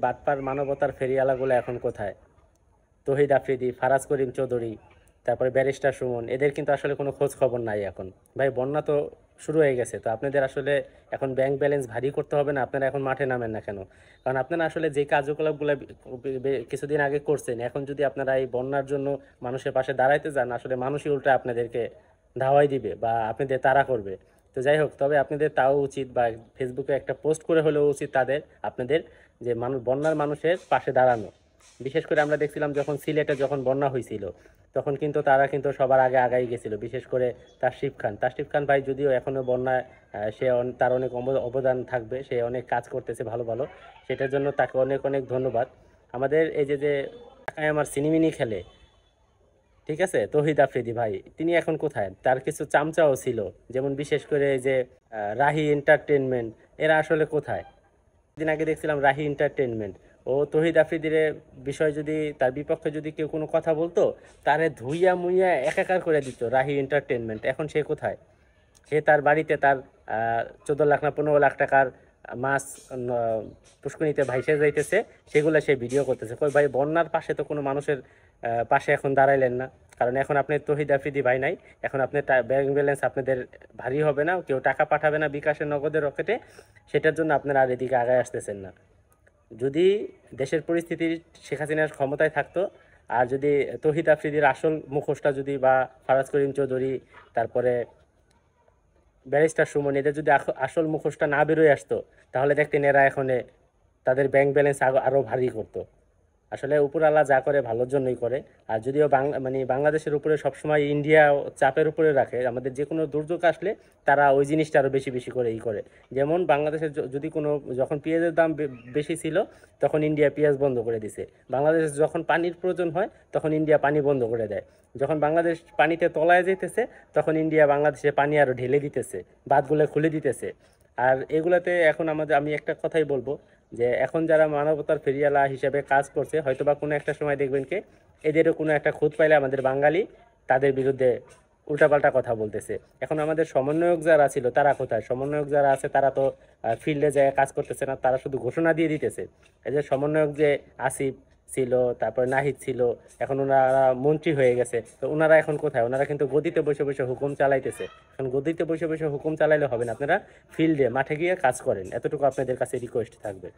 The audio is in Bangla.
বাটপার মানবতার ফেরিওয়ালাগুলো এখন কোথায়? তহিদ আফ্রিদি, ফারাজ করিম চৌধুরী, তারপরে ব্যারিস্টার সুমন, এদের কিন্তু আসলে কোনো খোঁজ খবর নাই এখন। ভাই বন্যা তো শুরু হয়ে গেছে, তো আপনাদের আসলে এখন ব্যাংক ব্যালেন্স ভারী করতে হবে না? আপনারা এখন মাঠে নামেন না কেন? কারণ আপনারা আসলে যে কার্যকলাপগুলো কিছুদিন আগে করছেন, এখন যদি আপনারা এই বন্যার জন্য মানুষের পাশে দাঁড়াইতে যান, আসলে মানুষই উল্টা আপনাদেরকে ধাওয়াই দিবে বা আপনাদের তাড়া করবে। তো যাই হোক, তবে আপনাদের তাও উচিত, বা ফেসবুকে একটা পোস্ট করে হলেও উচিত তাদের, আপনাদের, যে মানুষ, বন্যার মানুষের পাশে দাঁড়ানো। বিশেষ করে আমরা দেখছিলাম যখন সিলেটে যখন বন্যা হয়েছিল, তখন কিন্তু তারা কিন্তু সবার আগে আগাই গেছিল, বিশেষ করে তাশরিফ খান ভাই, যদিও এখনো বন্যায় তার অনেক অবদান থাকবে, সে অনেক কাজ করতেছে ভালো ভালো, সেটার জন্য তাকে অনেক অনেক ধন্যবাদ। আমাদের এই যে যে ঢাকায় আমার সিনেমিনি খেলে, ঠিক আছে, তহিদ আফ্রিদি ভাই, তিনি এখন কোথায়? তার কিছু চামচাও ছিল, যেমন বিশেষ করে এই যে রাহি এন্টারটেনমেন্ট, এরা আসলে কোথায়? দিন আগে দেখছিলাম রাহি এন্টারটেনমেন্ট, ও তহিদ আফ্রিদির বিষয় যদি, তার বিপক্ষে যদি কেউ কোনো কথা বলতো, তারে ধুইয়া মুইয়া একাকার করে দিত রাহি এন্টারটেনমেন্ট। এখন সে কোথায়? সে তার বাড়িতে তার 14 লাখ না 15 লাখ টাকার মাছ পুষ্করিণীতে ভাইসে যাইতেছে, সেগুলো সে ভিডিও করতেছে। কই ভাই, বন্যার পাশে তো কোনো মানুষের পাশে এখন দাঁড়াইলেন না, কারণ এখন আপনি তহিদ আফ্রিদি ভাই নাই, এখন আপনার ব্যাংক ব্যালেন্স আপনাদের ভারী হবে না, কেউ টাকা পাঠাবে না বিকাশের নগদের রকেটে, সেটার জন্য আপনারা আর এদিকে আগায় আসতেছেন না। যদি দেশের পরিস্থিতি শেখ হাসিনার ক্ষমতায় থাকতো, আর যদি তহিদ আফ্রিদির আসল মুখোশটা যদি, বা ফারাজ করিম চৌধুরী, তারপরে ব্যারিস্টার সুমন, এদের যদি আসল মুখোশটা না বেরোয় আসতো, তাহলে দেখতেন এরা এখন তাদের ব্যাংক ব্যালেন্স আরো ভারী করতো। আসলে উপরওয়ালা যা করে ভালোর জন্যই করে। আর যদিও মানে বাংলাদেশের উপরে সবসময় ইন্ডিয়া চাপের উপরে রাখে, আমাদের যে কোনো দুর্যোগ আসলে তারা ওই জিনিসটা আরও বেশি বেশি করে করে। যেমন বাংলাদেশের যদি কোনো, যখন পেঁয়াজের দাম বেশি ছিল, তখন ইন্ডিয়া পেঁয়াজ বন্ধ করে দিছে। বাংলাদেশ যখন পানির প্রয়োজন হয়, তখন ইন্ডিয়া পানি বন্ধ করে দেয়। যখন বাংলাদেশ পানিতে তলায় যেতেছে, তখন ইন্ডিয়া বাংলাদেশে পানি আরও ঢেলে দিতেছে, বাঁধগুলো খুলে দিতেছে। আর এগুলাতে এখন আমি একটা কথাই বলবো, যে এখন যারা মানবতার ফেরিয়ালা হিসেবে কাজ করছে, হয়তোবা কোনো একটা সময় দেখবেন কি এদেরও কোনো একটা খুঁত পাইলে আমাদের বাঙালি তাদের বিরুদ্ধে উল্টাপাল্টা কথা বলতেছে। এখন আমাদের সমন্বয়ক যারা ছিল তারা কোথায়? সমন্বয়ক যারা আছে তারা তো ফিল্ডে যায় কাজ করতেছে না, তারা শুধু ঘোষণা দিয়ে দিতেছে। এই যে সমন্বয়ক যে আসিফ ছিল, তারপর নাহিদ ছিল, এখন ওনারা মন্ত্রী হয়ে গেছে, তো ওনারা এখন কোথায়? ওনারা কিন্তু গদিতে বসে বসে হুকুম চালাইতেছে। এখন গদিতে বসে বসে হুকুম চালাইলে হবে না, আপনারা ফিল্ডে মাঠে গিয়ে কাজ করেন, এতটুকু আপনাদের কাছে রিকোয়েস্ট থাকবে।